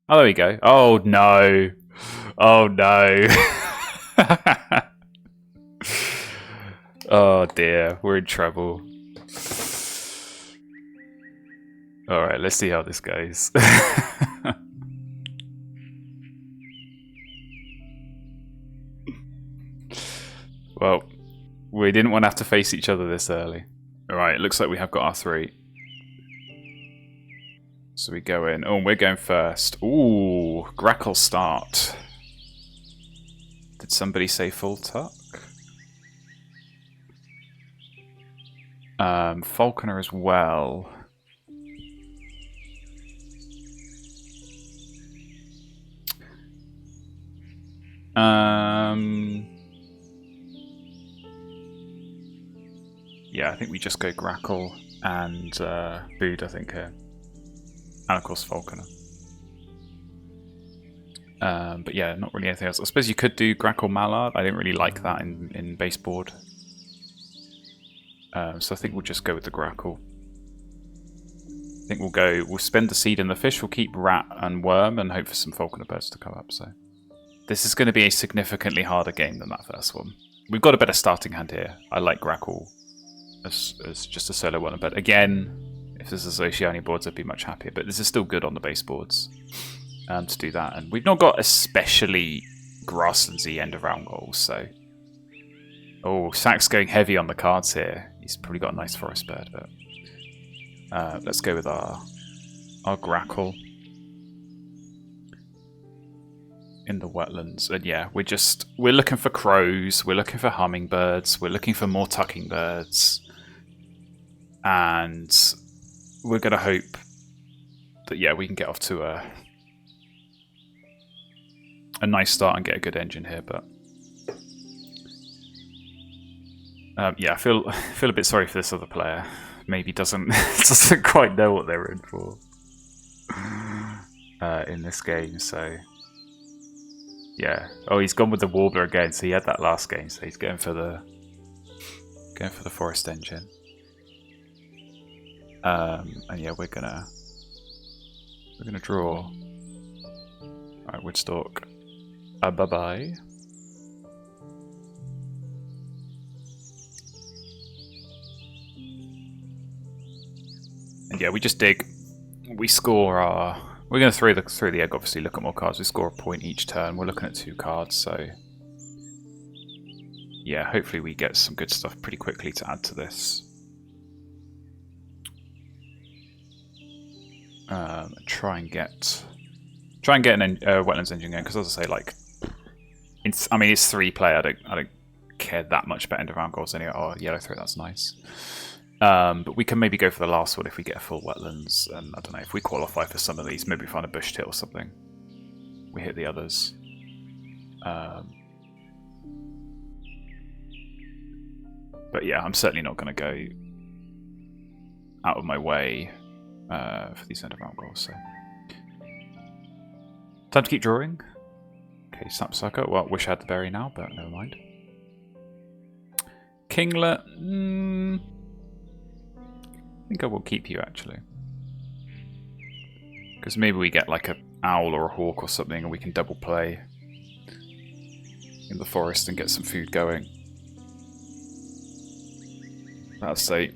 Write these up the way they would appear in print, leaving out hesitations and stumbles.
Oh, there we go. Oh, no. Oh, no. Oh, dear. We're in trouble. Alright, let's see how this goes. Well, we didn't want to have to face each other this early. Alright, it looks like we have got our 3. So we go in. Oh, we're going first. Ooh, Grackle start. Did somebody say full tuck? Falconer as well. Yeah, I think we just go Grackle and Bood, I think, here. And of course Falconer. But yeah, not really anything else. I suppose you could do Grackle Mallard. I didn't really like that in baseboard. So I think we'll just go with the Grackle. I think we'll spend the seed in the fish, we'll keep Rat and Worm and hope for some Falconer birds to come up. So this is going to be a significantly harder game than that first one. We've got a better starting hand here. I like Grackle as just a solo one, but again, if this is Oceania boards, I'd be much happier. But this is still good on the base boards to do that. And we've not got especially grasslandsy end of round goals, so... Oh, Sack's going heavy on the cards here. He's probably got a nice forest bird, but... let's go with our Grackle in the wetlands. And yeah, we're looking for crows, we're looking for hummingbirds, we're looking for more tucking birds. And we're going to hope that, yeah, we can get off to a nice start and get a good engine here. But yeah, I feel a bit sorry for this other player. Maybe doesn't quite know what they're in for in this game. So yeah. Oh, he's gone with the Warbler again. So he had that last game. So he's going for the forest engine. And yeah, we're gonna draw. Alright, Woodstock. Bye-bye. And yeah, we just dig. We score our... We're going to throw the egg, obviously, look at more cards. We score a point each turn. We're looking at 2 cards, so... Yeah, hopefully we get some good stuff pretty quickly to add to this. Try and get an wetlands engine going, because as I say, like, it's 3-player. I don't care that much about end of round goals anyway. Oh, yellow throat, that's nice. But we can maybe go for the last one if we get a full wetlands, and I don't know if we qualify for some of these. Maybe find a bush tit or something. We hit the others. But yeah, I'm certainly not going to go out of my way for these end of round goals. So time to keep drawing. Okay, Sapsucker. Well, wish I had the berry now, but never mind. Kinglet. I think I will keep you, actually. Because maybe we get like an owl or a hawk or something, and we can double play in the forest and get some food going. Let's say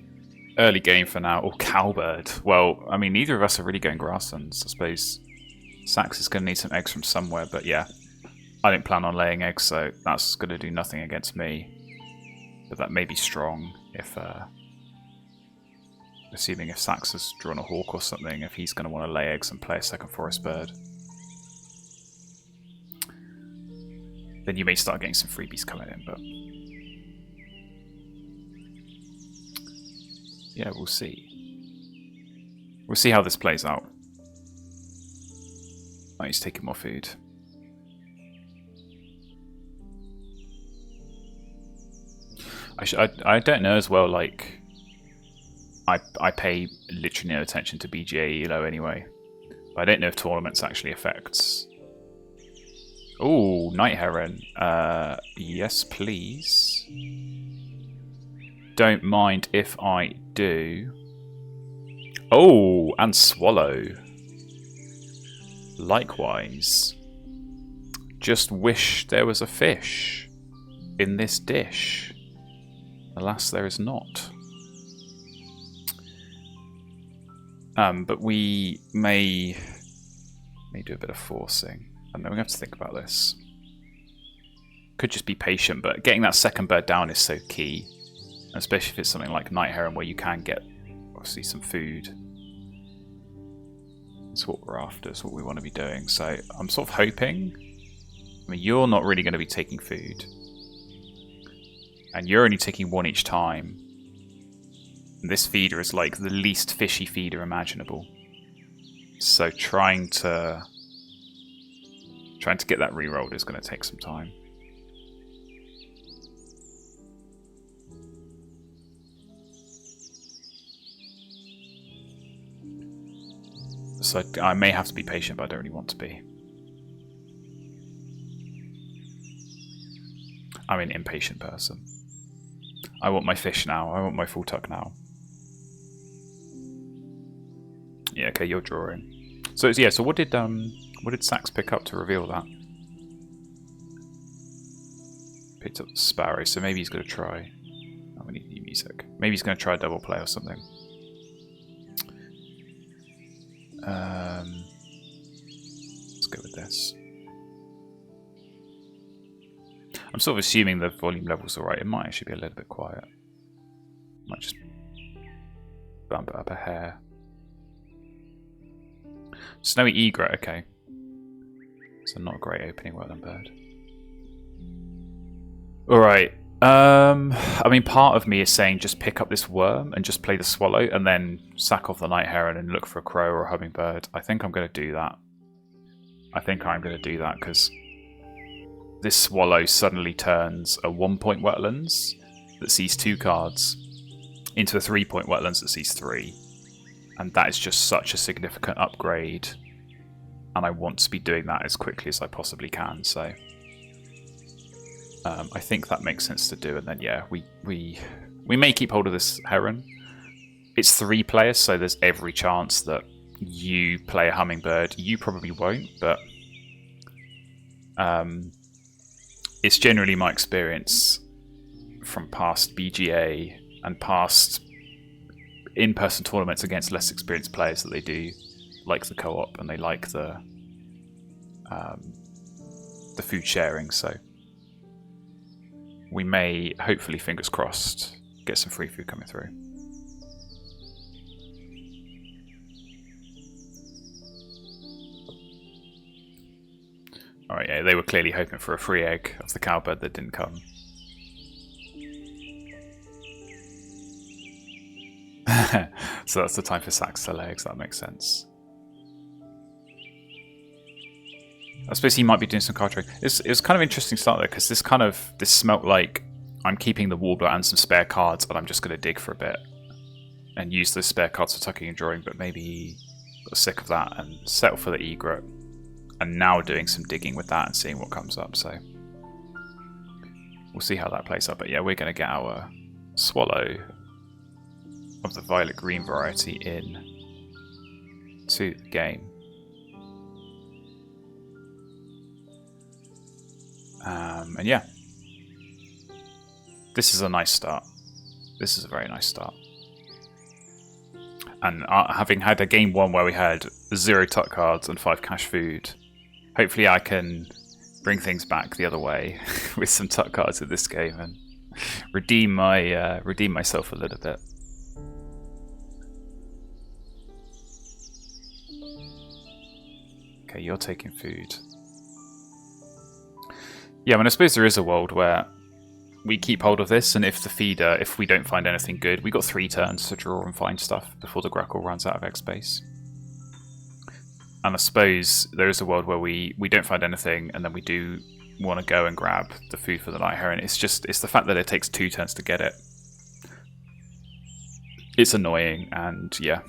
early game for now. Oh, cowbird. Well, I mean, neither of us are really going grasslands. I suppose Sax is going to need some eggs from somewhere, but yeah. I didn't plan on laying eggs, so that's going to do nothing against me. But that may be strong if... assuming if Sax has drawn a hawk or something, if he's going to want to lay eggs and play a second forest bird. Then you may start getting some freebies coming in, but... yeah, we'll see. We'll see how this plays out. Oh, he's taking more food. I don't know as well, like... I pay literally no attention to BGA ELO anyway. But I don't know if tournaments actually affects... Oh, Night Heron. Yes, please. Don't mind if I do. Oh, and Swallow. Likewise, just wish there was a fish in this dish. Alas, there is not. But we may do a bit of forcing. And then we have to think about this. Could just be patient, but getting that second bird down is so key. Especially if it's something like night heron where you can get, obviously, some food. It's what we're after, it's what we want to be doing. So I'm sort of hoping... I mean, you're not really going to be taking food. And you're only taking one each time. And this feeder is like the least fishy feeder imaginable. So trying to get that re-rolled is going to take some time. So I may have to be patient, but I don't really want to be. I'm an impatient person. I want my fish now. I want my full tuck now. Yeah, okay, you're drawing. So yeah. So what did Sax pick up to reveal that? Picked up the sparrow. So maybe he's going to try. Oh, we need new music. Maybe he's going to try a double play or something. Let's go with this. I'm sort of assuming the volume level's alright. It might actually be a little bit quiet. Might just bump it up a hair. Snowy egret, okay. So not a great opening Wetland bird. Alright. I mean, part of me is saying just pick up this worm and just play the swallow and then sack off the night heron and look for a crow or a hummingbird. I think I'm going to do that. Because this swallow suddenly turns a 1-point wetlands that sees 2 cards into a 3-point wetlands that sees 3. And that is just such a significant upgrade. And I want to be doing that as quickly as I possibly can, so... I think that makes sense to do, and then yeah, we may keep hold of this heron. It's 3 players, so there's every chance that you play a hummingbird. You probably won't, but it's generally my experience from past BGA and past in-person tournaments against less experienced players that they do like the co-op and they like the food sharing, so we may, hopefully, fingers crossed, get some free food coming through. Alright, yeah, they were clearly hoping for a free egg of the cowbird that didn't come. So that's the time for Sax to lay eggs, that makes sense. I suppose he might be doing some card trade. It was kind of interesting start there, because this smelt like I'm keeping the warbler and some spare cards, and I'm just going to dig for a bit and use those spare cards for tucking and drawing, but maybe he got sick of that and settle for the egret, and now doing some digging with that and seeing what comes up, so we'll see how that plays out. But yeah, we're going to get our swallow of the violet green variety in to the game. And yeah, this is a nice start. This is a very nice start. And having had a game 1 where we had 0 tuck cards and 5 cash food, hopefully I can bring things back the other way with some tuck cards in this game and redeem myself a little bit. Okay, you're taking food. Yeah, I mean, I suppose there is a world where we keep hold of this, and if we don't find anything good, we got 3 turns to draw and find stuff before the Grackle runs out of egg space. And I suppose there is a world where we don't find anything, and then we do want to go and grab the food for the night heron. It's the fact that it takes 2 turns to get it. It's annoying, and yeah,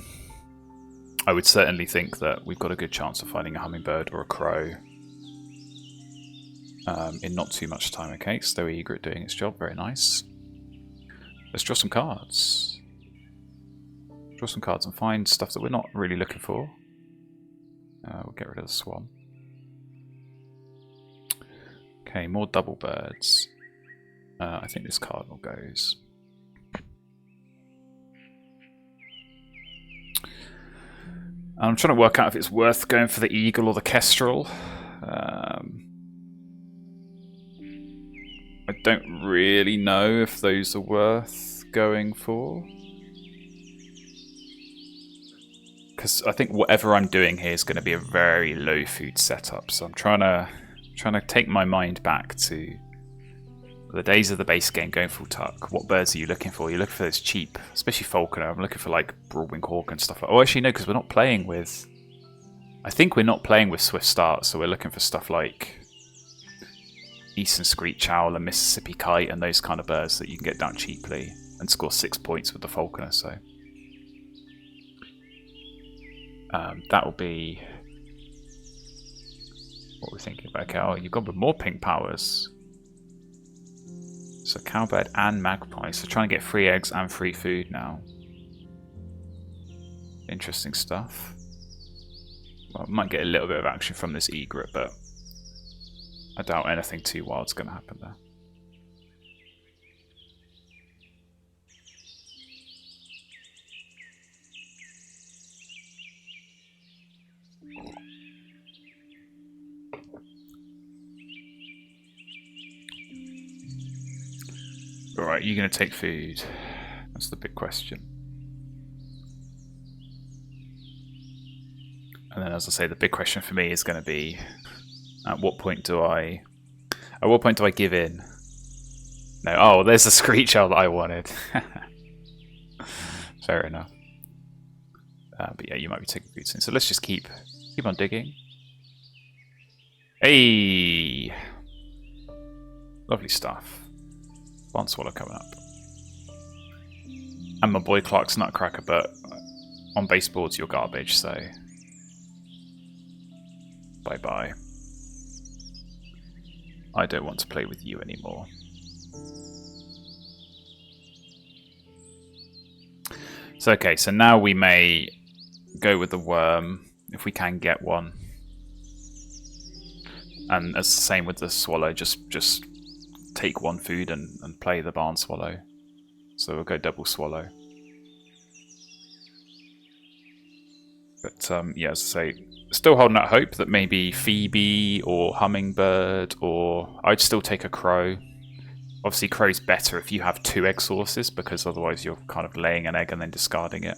I would certainly think that we've got a good chance of finding a hummingbird or a crow. In not too much time. Okay, Stowy Egret doing its job, very nice. Let's draw some cards. Draw some cards and find stuff that we're not really looking for. We'll get rid of the swan. Okay, more double birds. I think this cardinal goes. I'm trying to work out if it's worth going for the eagle or the kestrel. I don't really know if those are worth going for. Because I think whatever I'm doing here is going to be a very low food setup. So I'm trying to take my mind back to the days of the base game going full tuck. What birds are you looking for? You're looking for those cheap, especially falconer. I'm looking for like broadwing hawk and stuff. Oh, actually no, because we're not playing with... I think we're not playing with swift start, so we're looking for stuff like Eastern Screech Owl and Mississippi Kite and those kind of birds that you can get down cheaply and score 6 points with the falconer. So that will be what we're thinking about. Okay, oh, you've gone with more pink powers. So cowbird and magpie. So trying to get free eggs and free food now. Interesting stuff. Well, might get a little bit of action from this egret, but I doubt anything too wild's going to happen there. Alright, you're going to take food. That's the big question. And then, as I say, the big question for me is going to be, at what point do I give in? No, oh, there's the screech owl that I wanted. Fair enough. But yeah, you might be taking food soon. So let's just keep on digging. Hey, lovely stuff. Barn swallow coming up. And my boy Clark's nutcracker, but on baseboards you're garbage, so bye bye. I don't want to play with you anymore. So okay, so now we may go with the worm if we can get one. And as the same with the swallow, just take one food and play the barn swallow. So we'll go double swallow. But yeah, as I say, still holding out hope that maybe Phoebe or hummingbird, or I'd still take a crow. Obviously crow's better if you have 2 egg sources, because otherwise you're kind of laying an egg and then discarding it.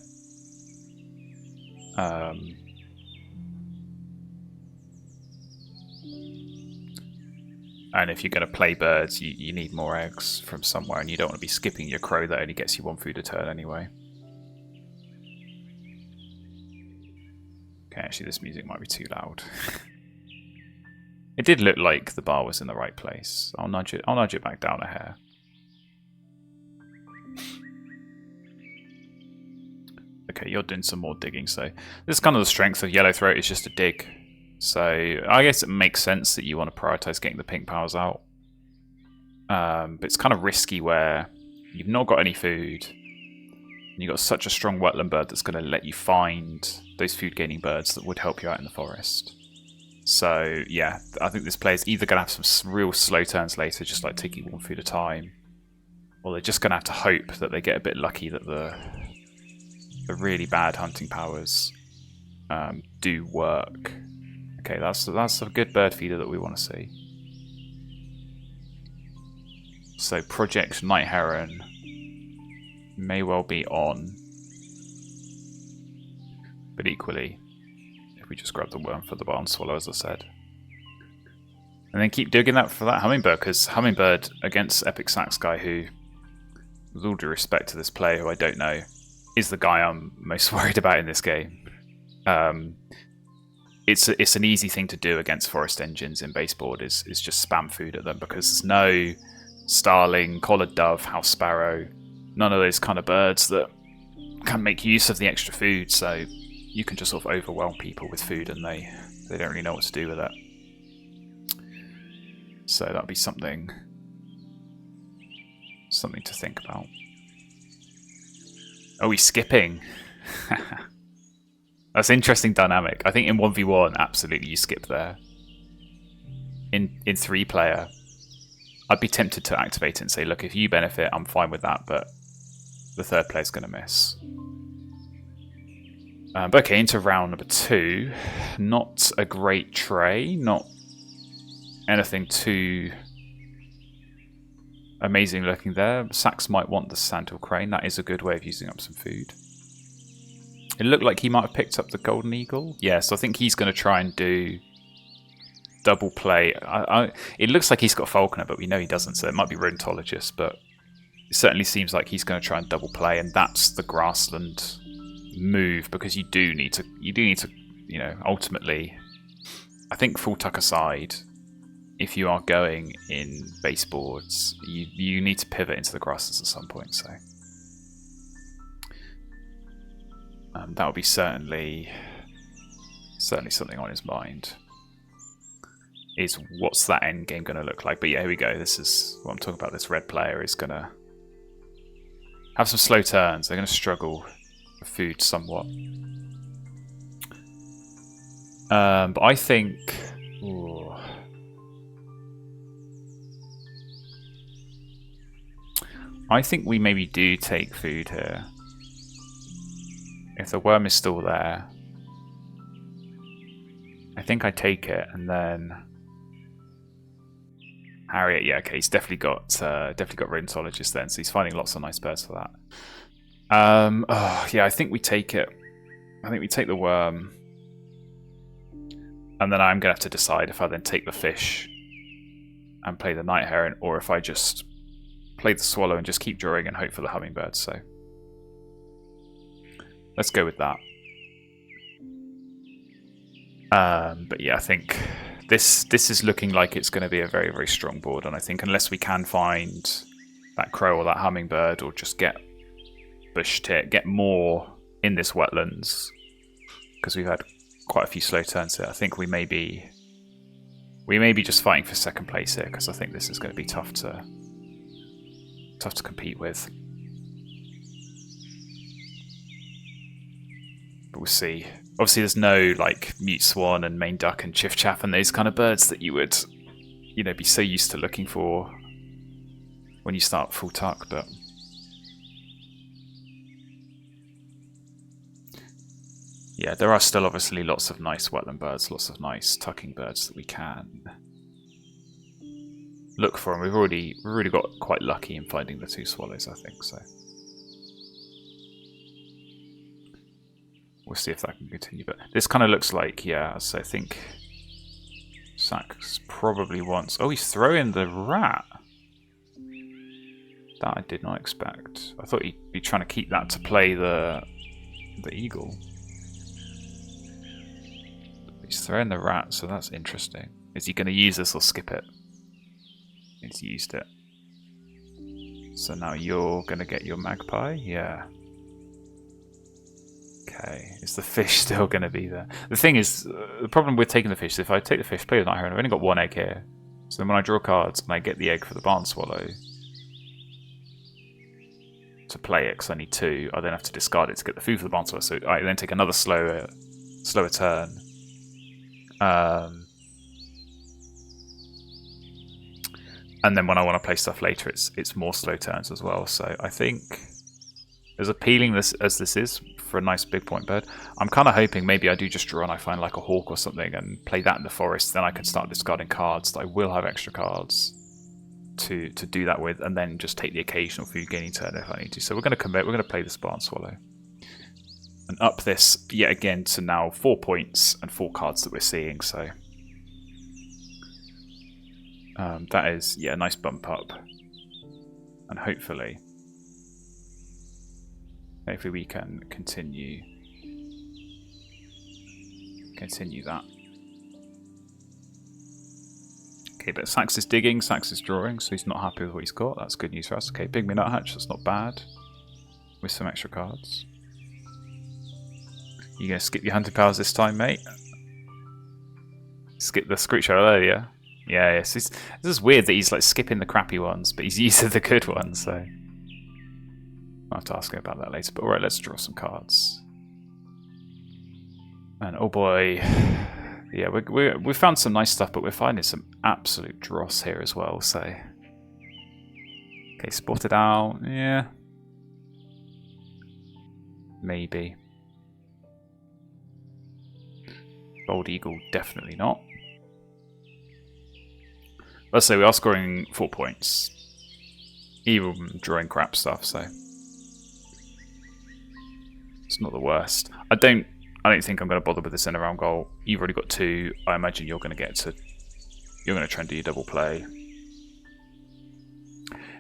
And if you're going to play birds, you need more eggs from somewhere, and you don't want to be skipping your crow that only gets you 1 food a turn anyway. Okay, actually this music might be too loud. It did look like the bar was in the right place. I'll nudge it back down a hair. Okay, you're doing some more digging, so this is kind of the strength of Yellowthroat, is just to dig. So I guess it makes sense that you want to prioritize getting the pink powers out. But it's kind of risky where you've not got any food, and you've got such a strong wetland bird that's going to let you find those food gaining birds that would help you out in the forest. So yeah, I think this player's either going to have some real slow turns later, just like taking 1 food at a time, or they're just going to have to hope that they get a bit lucky that the really bad hunting powers do work. Okay, that's a good bird feeder that we want to see. So Project Night Heron may well be on, but equally, if we just grab the worm for the barn swallow, as I said, and then keep digging that for that hummingbird, because hummingbird against Epic Sax guy, who, with all due respect to this player who I don't know, is the guy I'm most worried about in this game. It's an easy thing to do against forest engines in baseboard, is just spam food at them, because there's no starling, collared dove, house sparrow, none of those kind of birds that can make use of the extra food, so you can just sort of overwhelm people with food and they don't really know what to do with it. So that'd be something to think about. Oh, he's skipping. That's an interesting dynamic. I think in 1v1, absolutely you skip there. In 3-player, I'd be tempted to activate it and say, look, if you benefit, I'm fine with that, but the third player's going to miss. But okay, into round number 2. Not a great tray, not anything too amazing looking there. Sax might want the Sandhill Crane. That is a good way of using up some food. It looked like he might have picked up the Golden Eagle. Yeah, so I think he's going to try and do double play. It looks like he's got Falconer, but we know he doesn't, so it might be Rodentologist, but it certainly seems like he's going to try and double play, and that's the grassland move, because you do need to, you know, ultimately, I think full tuck aside, if you are going in baseboards, you need to pivot into the grasses at some point, so that would be certainly something on his mind. Is what's that end game going to look like? But yeah, here we go. This is what I'm talking about. This red player is going to have some slow turns. They're going to struggle for food somewhat. But I think... Ooh, I think we maybe do take food here. If the worm is still there, I think I take it, and then Harriet. Yeah, okay, he's definitely got Rodentologist then, so he's finding lots of nice birds for that. Yeah, I think we take it. I think we take the worm, and then I'm gonna have to decide if I then take the fish and play the night heron, or if I just play the swallow and just keep drawing and hope for the hummingbird. So let's go with that. But yeah, I think this is looking like it's going to be a very, very strong board, and I think unless we can find that crow or that hummingbird, or just get bush tit, get more in this wetlands, because we've had quite a few slow turns here, I think we may be just fighting for second place here, because I think this is going to be tough to compete with. But we'll see. Obviously, there's no like mute swan and main duck and chiff chaff and those kind of birds that you would, you know, be so used to looking for when you start full tuck. But yeah, there are still obviously lots of nice wetland birds, lots of nice tucking birds that we can look for, and we've already got quite lucky in finding the 2 swallows, I think. So we'll see if that can continue. But this kind of looks like, yeah, so I think Sax probably wants... Oh, he's throwing the rat. That I did not expect. I thought he'd be trying to keep that to play the eagle. He's throwing the rat, so that's interesting. Is he going to use this or skip it? He's used it. So now you're going to get your magpie? Yeah. Okay, is the fish still going to be there? The thing is, the problem with taking the fish is if I take the fish, play with night heron, I've only got 1 egg here. So then when I draw cards and I get the egg for the barn swallow to play it, because I need 2, I then have to discard it to get the food for the barn swallow. So I then take another slower turn. And then when I want to play stuff later, it's more slow turns as well. So I think, as appealing as this is for a nice big point bird, I'm kind of hoping maybe I do just draw and I find like a hawk or something and play that in the forest. Then I can start discarding cards that I will have extra cards to do that with, and then just take the occasional food gaining turn if I need to. So we're going to commit. We're going to play this barn swallow and up this yet again to now 4 points and 4 cards that we're seeing. So that is, yeah, a nice bump up, and hopefully we can continue that. Okay, but Sax is digging, Sax is drawing, so he's not happy with what he's got. That's good news for us. Okay, Pygmy Nuthatch, that's not bad, with some extra cards. You gonna skip your hunting powers this time, mate? Skip the Screech Owl earlier. Yeah, yes. This is weird that he's like skipping the crappy ones, but he's using the good ones, so I'll have to ask him about that later. But alright, let's draw some cards. And oh boy, yeah, we found some nice stuff, but we're finding some absolute dross here as well. So, okay, spotted owl, yeah, maybe. Bald eagle, definitely not. Let's say we are scoring 4 points, even drawing crap stuff. So it's not the worst. I don't think I'm going to bother with this end around goal. You've already got 2. I imagine you're going to try and do your double play.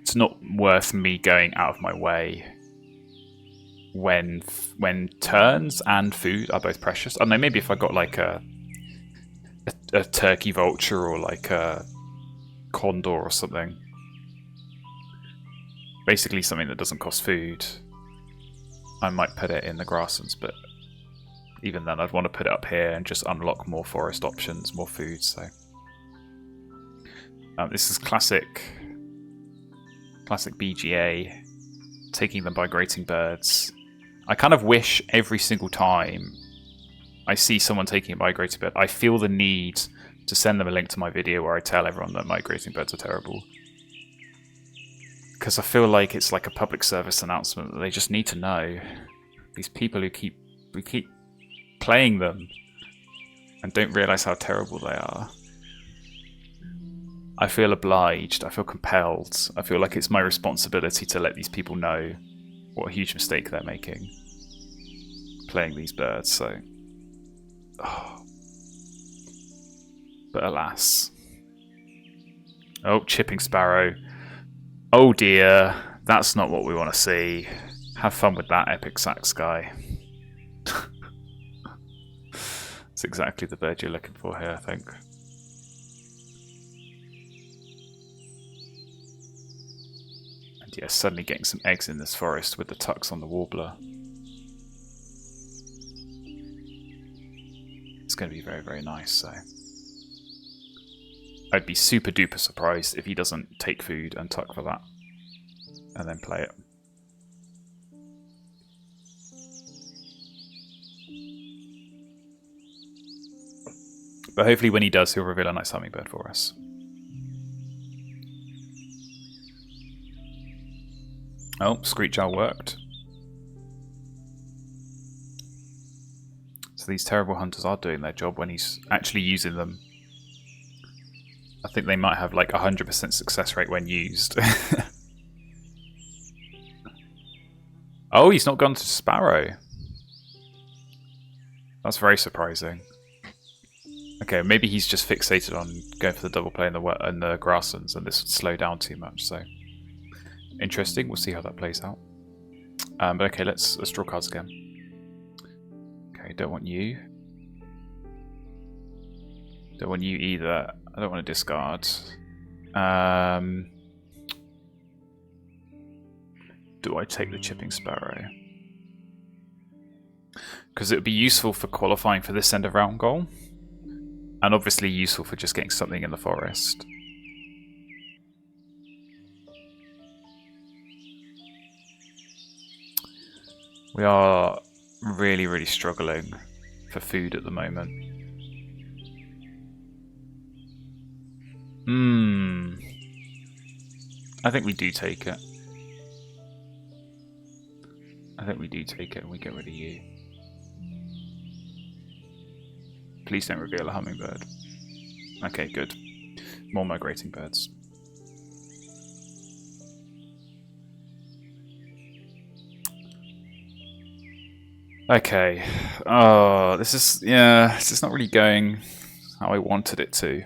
It's not worth me going out of my way when turns and food are both precious. I don't know, maybe if I got like a turkey vulture or like a condor or something. Basically something that doesn't cost food. I might put it in the grasslands, but even then I'd want to put it up here and just unlock more forest options, more food. So this is classic BGA, taking them by grating birds. I kind of wish every single time I see someone taking a migrating bird, I feel the need to send them a link to my video where I tell everyone that migrating birds are terrible. Because I feel like it's like a public service announcement that they just need to know. These people who keep playing them and don't realise how terrible they are. I feel obliged, I feel compelled, I feel like it's my responsibility to let these people know what a huge mistake they're making playing these birds, so... Oh. But alas. Oh, chipping sparrow. Oh dear, that's not what we want to see. Have fun with that, epic sax guy. It's exactly the bird you're looking for here, I think. And yeah, suddenly getting some eggs in this forest with the tucks on the warbler. It's going to be very, very nice, so... I'd be super duper surprised if he doesn't take food and tuck for that. And then play it. But hopefully when he does, he'll reveal a nice hummingbird for us. Oh, Screech Owl worked. So these terrible hunters are doing their job when he's actually using them. I think they might have like 100% success rate when used. Oh, he's not gone to Sparrow. That's very surprising. Okay, maybe he's just fixated on going for the double play in the grasslands, and this would slow down too much. So interesting. We'll see how that plays out. But okay, let's draw cards again. Okay, don't want you. Don't want you either. I don't want to discard. Do I take the chipping sparrow? Because it would be useful for qualifying for this end of round goal. And obviously useful for just getting something in the forest. We are really, really struggling for food at the moment. I think we do take it. I think we do take it and we get rid of you. Please don't reveal a hummingbird. Okay, good. More migrating birds. Okay. Oh, this is not really going how I wanted it to.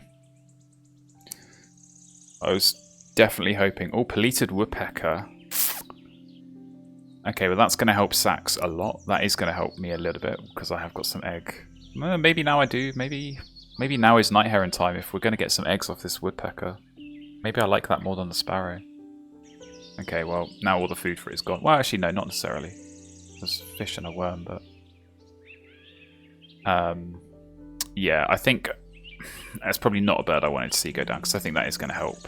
I was definitely hoping... Oh, Pelleted Woodpecker. Okay, well that's going to help Sax a lot. That is going to help me a little bit, because I have got some egg. Maybe now I do. Maybe now is night heron time if we're going to get some eggs off this woodpecker. Maybe I like that more than the sparrow. Okay, well, now all the food for it is gone. Well, actually, no, not necessarily. There's fish and a worm, but... yeah, I think... That's probably not a bird I wanted to see go down, because I think that is going to help.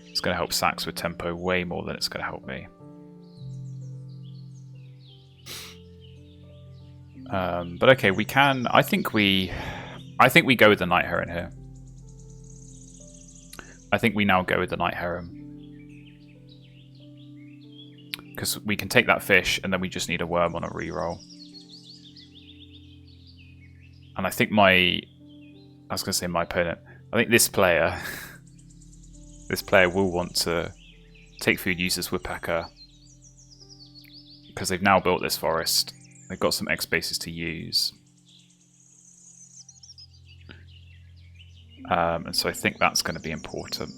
It's going to help Sax with tempo way more than it's going to help me. But okay, we can. I think we go with the night heron here. I think we now go with the night heron because we can take that fish, and then we just need a worm on a reroll. And I think I was going to say my opponent. I think this player, will want to take food, use this woodpecker because they've now built this forest. They've got some egg spaces to use. And so I think that's going to be important.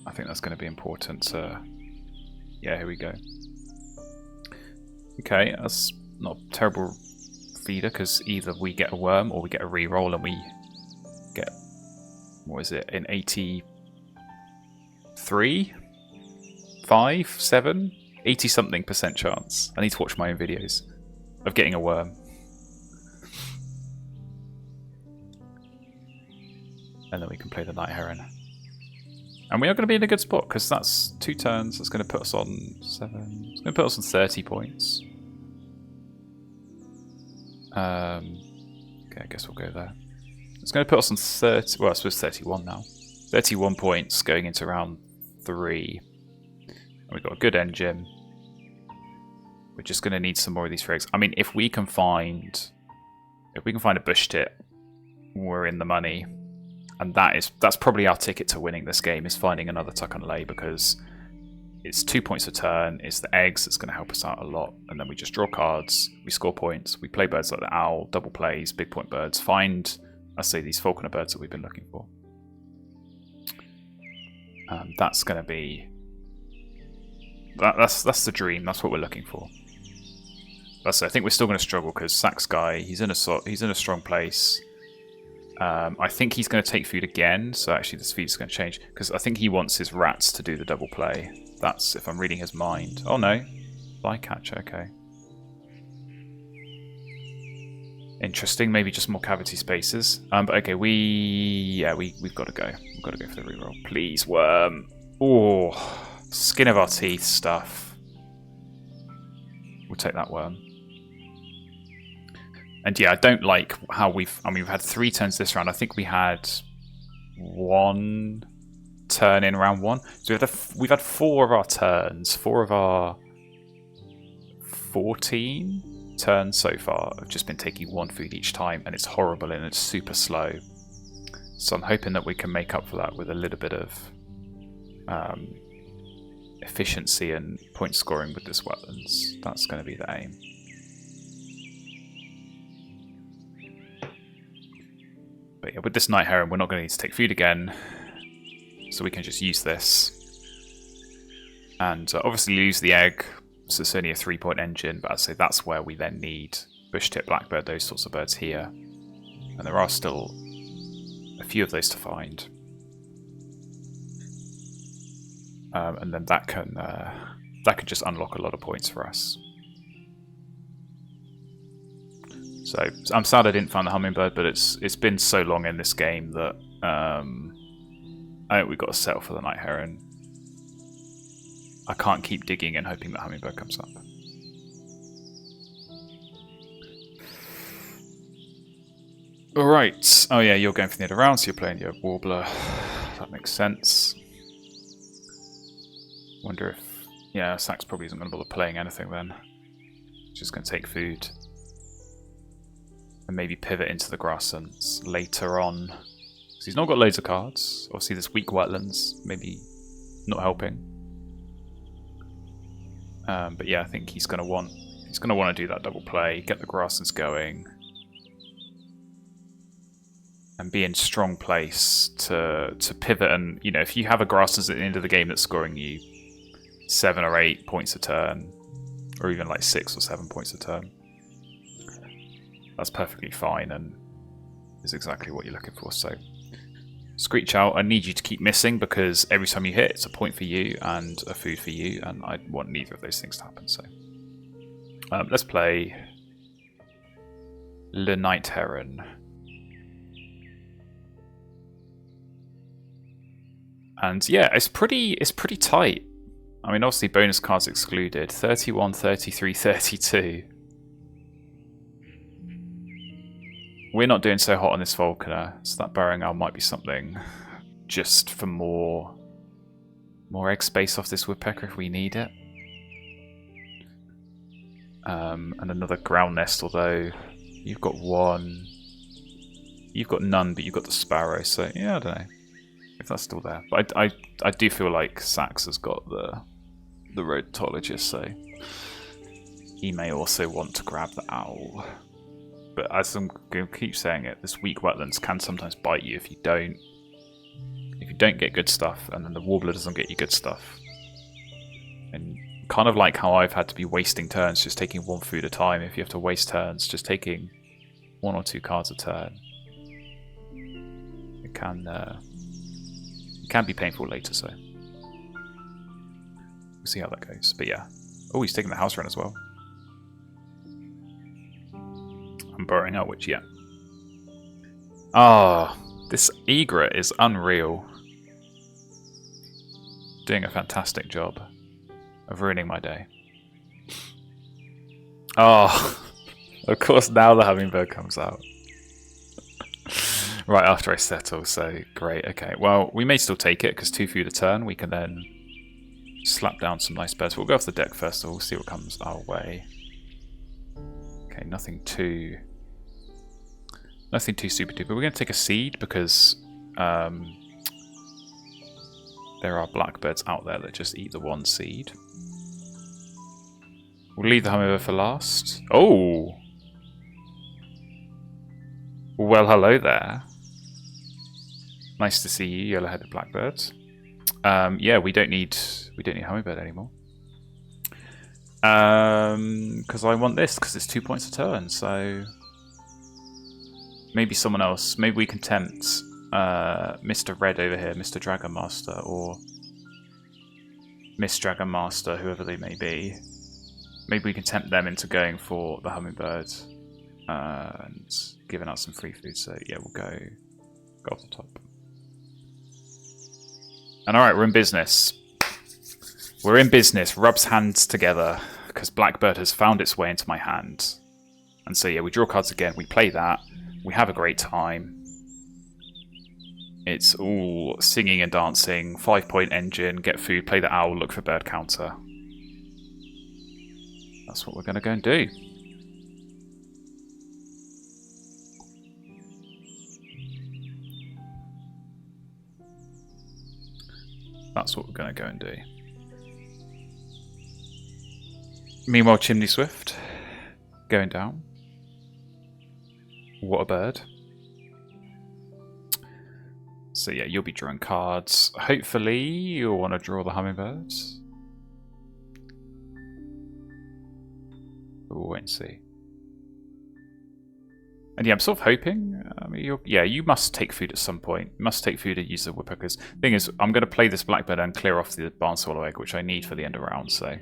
I think that's going to be important to... Yeah, here we go. Okay, that's not a terrible feeder because either we get a worm or we get a reroll and we get... What is it? An 83? 5? 7? 80-something% chance. I need to watch my own videos of getting a worm. And then we can play the night heron. And we are going to be in a good spot because that's 2 turns. That's going to put us on 7. It's going to put us on 30 points. Okay, I guess we'll go there. It's going to put us on 30. Well, I suppose 31 now. 31 points going into round 3. And we've got a good engine. We're just going to need some more of these frigs. I mean, if we can find a bush tit, we're in the money. And that's probably our ticket to winning this game, is finding another tuck and lay, because it's 2 points a turn, it's the eggs that's going to help us out a lot, and then we just draw cards, we score points, we play birds like the owl, double plays, big point birds, find, I say, these falconer birds that we've been looking for. That's going to be... That's the dream, that's what we're looking for. I think we're still going to struggle, because Sax guy, he's in a strong place. I think he's going to take food again, so actually this feed's going to change, because I think he wants his rats to do the double play. That's if I'm reading his mind. Oh no, flycatcher, okay. Interesting, maybe just more cavity spaces. But okay, we've got to go. We've got to go for the reroll. Please, worm. Oh, skin of our teeth stuff. We'll take that worm. And yeah, I don't like how we've had 3 turns this round. I think we had 1 turn in round 1. So we've had 4 of our turns. 4 of our 14 turns so far have just been taking 1 food each time, and it's horrible and it's super slow. So I'm hoping that we can make up for that with a little bit of efficiency and point scoring with this wetlands. That's going to be the aim. But yeah, with this night heron, we're not going to need to take food again, so we can just use this. And obviously lose the egg, so it's only a 3-point engine, but I'd say that's where we then need bush-tip blackbird, those sorts of birds here. And there are still a few of those to find. And then that can just unlock a lot of points for us. So I'm sad I didn't find the hummingbird, but it's been so long in this game that I think we've got to settle for the night heron. I can't keep digging and hoping that hummingbird comes up. Alright. Oh yeah, you're going for the other round, so you're playing your warbler. That makes sense. Wonder if... Yeah, Sax probably isn't going to bother playing anything then. Just going to take food. And maybe pivot into the grasslands later on. Because he's not got loads of cards. Obviously this weak wetlands, maybe not helping. But yeah, I think he's going to want to do that double play, get the grasslands going, and be in strong place to pivot. And you know, if you have a grasslands at the end of the game that's scoring you 7 or 8 points a turn, or even like 6 or 7 points a turn, that's perfectly fine and is exactly what you're looking for. So Screech out, I need you to keep missing, because every time you hit, it's a point for you and a food for you, and I want neither of those things to happen. So let's play Le Night Heron. And yeah, it's pretty tight. I mean, obviously bonus cards excluded. 31, 33, 32. we're not doing so hot on this Falconer, so that burrowing owl might be something just for more egg space off this woodpecker if we need it. And another ground nest, although you've got one. You've got none, but you've got the sparrow, so yeah, I don't know if that's still there. But I do feel like Sax has got the rodentologist, so he may also want to grab the owl. But as I'm going to keep saying it, this weak wetlands can sometimes bite you if you don't get good stuff, and then the warbler doesn't get you good stuff. And kind of like how I've had to be wasting turns, just taking one food at a time. If you have to waste turns, just taking 1 or 2 cards a turn, it can be painful later. So we'll see how that goes. But yeah, oh, he's taking the house run as well. I'm burrowing out, which yeah. Ah, this egret is unreal. Doing a fantastic job of ruining my day. Oh, of course now the hummingbird comes out. Right after I settle, so great, okay. Well, we may still take it, because 2 food a turn, we can then slap down some nice birds. We'll go off the deck first, and we'll see what comes our way. Okay, nothing too super duper. We're going to take a seed, because there are blackbirds out there that just eat the 1 seed. We'll leave the hummingbird for last. Oh! Well, hello there. Nice to see you, yellow-headed blackbirds. Yeah, we don't need hummingbird anymore. Because I want this, because it's 2 points a turn, so maybe someone else. Maybe we can tempt Mr. Red over here, Mr. Dragon Master, or Miss Dragon Master, whoever they may be. Maybe we can tempt them into going for the hummingbird and giving out some free food. So yeah, we'll go off the top. And alright, we're in business. We're in business. Rubs hands together, because Blackbird has found its way into my hand. And so yeah, we draw cards again, we play that, we have a great time. It's all singing and dancing, 5-point engine, get food, play the owl, look for bird counter. That's what we're going to go and do. That's what we're going to go and do. Meanwhile, Chimney Swift going down. What a bird. So yeah, you'll be drawing cards. Hopefully you'll want to draw the hummingbirds. We'll wait and see. And yeah, I'm sort of hoping. I mean, you must take food at some point. You must take food and use the woodpeckers. Thing is, I'm going to play this blackbird and clear off the barn swallow egg, which I need for the end of round. So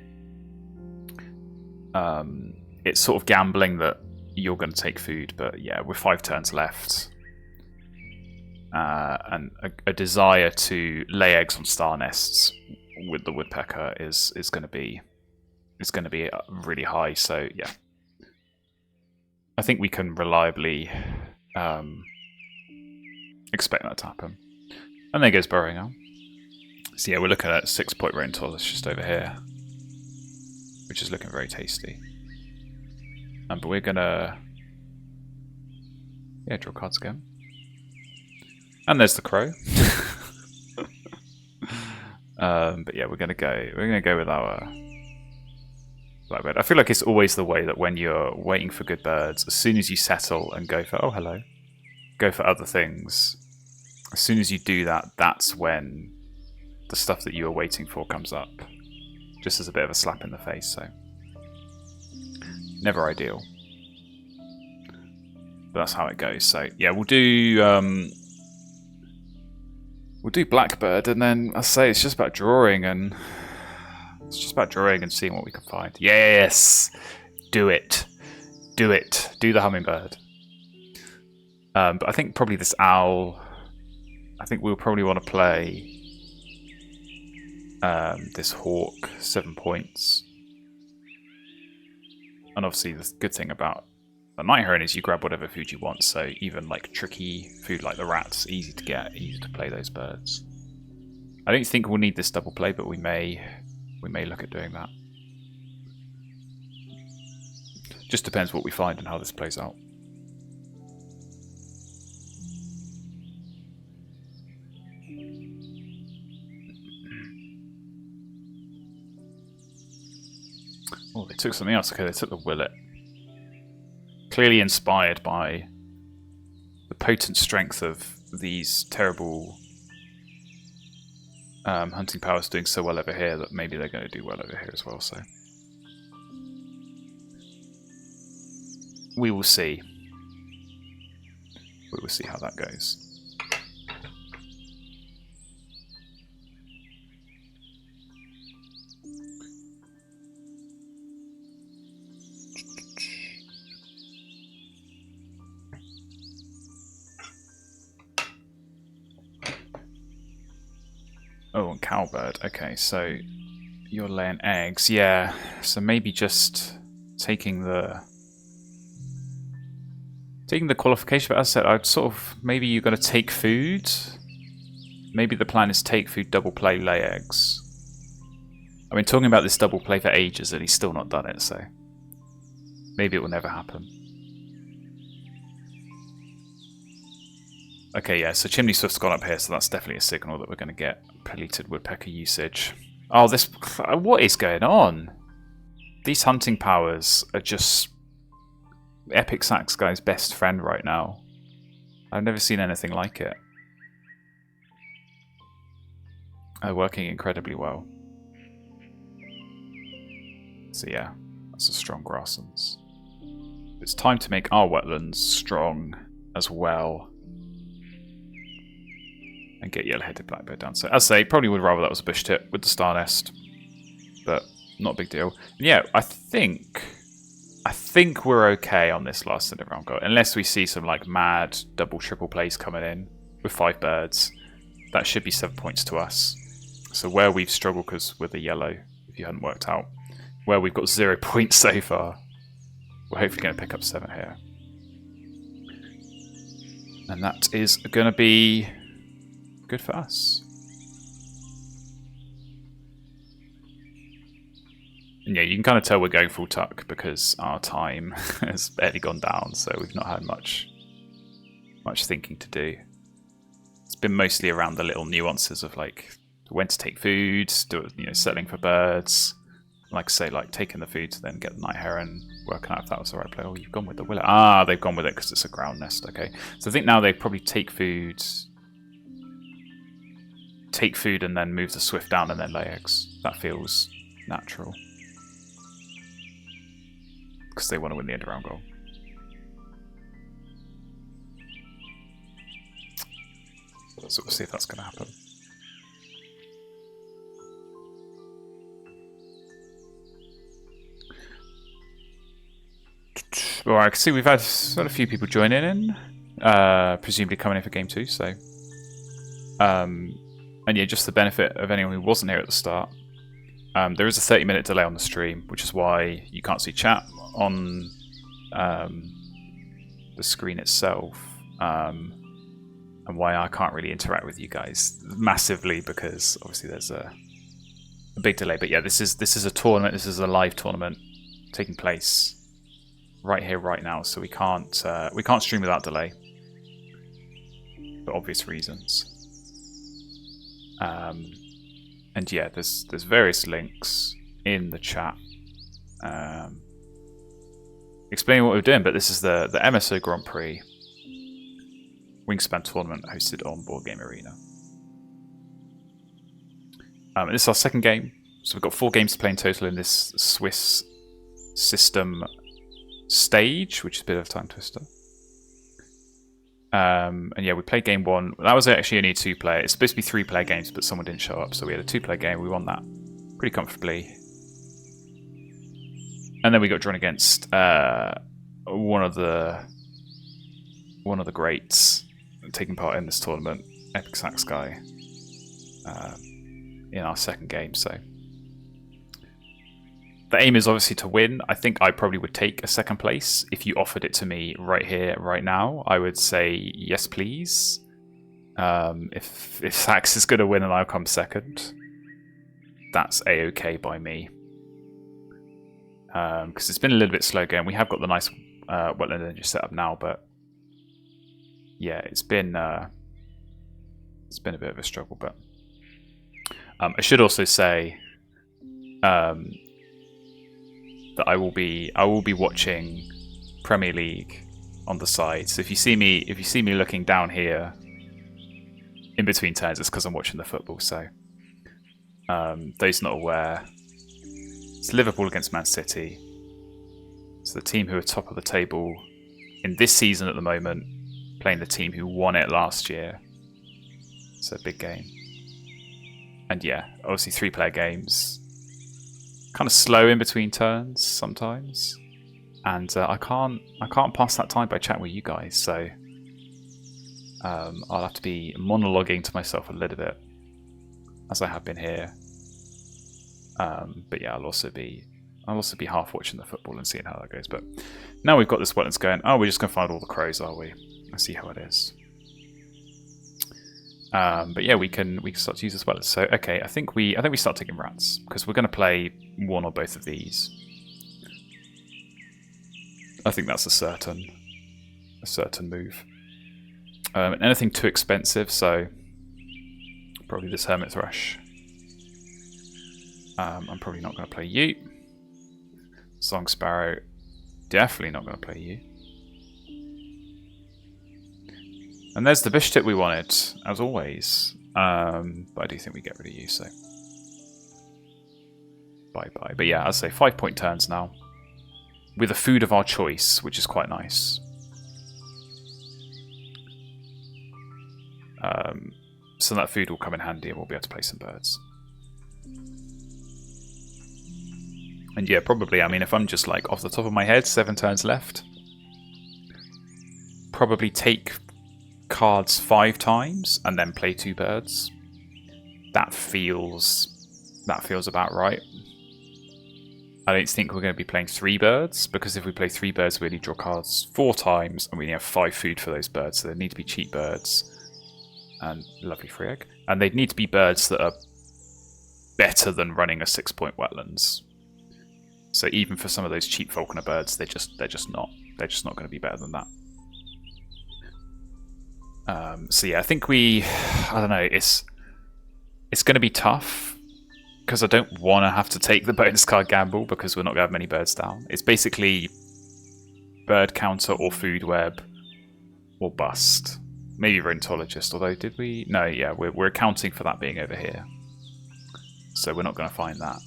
it's sort of gambling that you're going to take food, but yeah, with 5 turns left, and a desire to lay eggs on star nests with the woodpecker is going to be really high. So yeah, I think we can reliably expect that to happen. And there goes burrowing on. So yeah, we're looking at 6-point rental. It's just over here, which is looking very tasty. But we're gonna draw cards again. And there's the crow. But yeah, we're gonna go with our blackbird. I feel like it's always the way that when you're waiting for good birds, as soon as you settle and go for go for other things, as soon as you do that, that's when the stuff that you were waiting for comes up. Just as a bit of a slap in the face, so never ideal. But that's how it goes. So yeah, we'll do blackbird, and then I say it's just about drawing and seeing what we can find. Yes, do it, do the hummingbird. But I think probably this owl. I think we'll probably want to play this hawk, 7 points. And obviously the good thing about The night heron is you grab whatever food you want, so even like tricky food like the rats, easy to get, easy to play those birds. I don't think we'll need this double play, but we may look at doing that. Just depends what we find and how this plays out. Oh, they took something else. Okay, they took the willet. Clearly inspired by the potent strength of these terrible hunting powers doing so well over here that maybe they're going to do well over here as well. So we will see. We will see how that goes. Oh, and cowbird. Okay, so you're laying eggs. Yeah, so maybe just taking the qualification. But as I said, I'd sort of maybe you're going to take food. Maybe the plan is take food, double play, lay eggs. I've been talking about this double play for ages, and he's still not done it. So maybe it will never happen. Okay, yeah, so Chimney Swift's gone up here, so that's definitely a signal that we're going to get polluted woodpecker usage. Oh, this... What is going on? These hunting powers are just Epic Sax guy's best friend right now. I've never seen anything like it. They're working incredibly well. So yeah, that's a strong grasslands. It's time to make our wetlands strong as well. And get yellow-headed blackbird down. So, as I say, probably would rather that was a bush tip with the star nest, but not a big deal. And yeah, I think we're okay on this last center round goal, unless we see some like mad double, triple plays coming in with 5 birds. That should be 7 points to us. So where we've struggled because with the yellow, if you hadn't worked out, where we've got 0 points so far, we're hopefully going to pick up 7 here, and that is going to be good for us. And yeah, you can kind of tell we're going full tuck because our time has barely gone down, so we've not had much thinking to do. It's been mostly around the little nuances of like when to take food, settling for birds. Like I say, like taking the food to then get the night heron, working out if that was the right play. Oh, you've gone with the willet. Ah, they've gone with it because it's a ground nest. Okay, so I think now they probably take food and then move the swift down and then lay eggs. That feels natural. Because they want to win the end round goal. So we'll see if that's going to happen. Well, I can see we've had a few people join in, presumably coming in for game 2, so... and yeah, just the benefit of anyone who wasn't here at the start. There is a 30-minute delay on the stream, which is why you can't see chat on the screen itself, and why I can't really interact with you guys massively, because obviously there's a big delay. But yeah, this is a tournament. This is a live tournament taking place right here, right now. So we can't stream without delay for obvious reasons. And yeah, there's various links in the chat explaining what we're doing, but this is the MSO Grand Prix Wingspan tournament hosted on Board Game Arena. This is our second game, so we've got 4 games to play in total in this Swiss system stage, which is a bit of a tongue twister. And yeah, we played game 1. That was actually only a 2-player. It's supposed to be 3-player games, but someone didn't show up, so we had a 2-player game. We won that pretty comfortably. And then we got drawn against one of the greats taking part in this tournament, Epic Sax guy, in our second game. So the aim is obviously to win. I think I probably would take a second place if you offered it to me right here, right now. I would say yes, please. If Sax is going to win and I'll come second, that's a-okay by me. Because it's been a little bit slow going. We have got the nice Wetland Energy set up now, but yeah, it's been a bit of a struggle. But I should also say that I will be watching Premier League on the side. So if you see me looking down here in between turns, it's because I'm watching the football. So those not aware, it's Liverpool against Man City. So the team who are top of the table in this season at the moment, playing the team who won it last year. So a big game. And yeah, obviously 3-player games. Kind of slow in between turns sometimes. And I can't pass that time by chatting with you guys, so I'll have to be monologuing to myself a little bit, as I have been here. But yeah, I'll also be half watching the football and seeing how that goes. But now we've got this Wetlands going. Oh, we're just gonna find all the crows, are we? Let's see how it is. But yeah, we can start to use this Wetlands. So okay, I think we start taking rats because we're gonna play one or both of these. I think that's a certain move. Anything too expensive, so probably this Hermit Thrush. I'm probably not going to play you. Song Sparrow, definitely not going to play you. And there's the Bishop we wanted, as always. But I do think we get rid of you, so bye-bye. But yeah, I'll say 5-point turns now, with a food of our choice, which is quite nice. So that food will come in handy and we'll be able to play some birds. And yeah, probably, I mean, if I'm just like off the top of my head, 7 turns left, probably take cards 5 times and then play 2 birds. That feels about right. I don't think we're going to be playing 3 birds, because if we play 3 birds, we only draw cards 4 times, and we only have 5 food for those birds, so they need to be cheap birds. And lovely free egg. And they'd need to be birds that are better than running a 6-point Wetlands. So even for some of those cheap Falconer birds, they're just not going to be better than that. So yeah, I think I don't know, it's going to be tough, because I don't want to have to take the bonus card gamble, because we're not going to have many birds down. It's basically bird counter or food web or bust. Maybe Rheumatologist, although did we? No, yeah, we're accounting for that being over here. So we're not going to find that.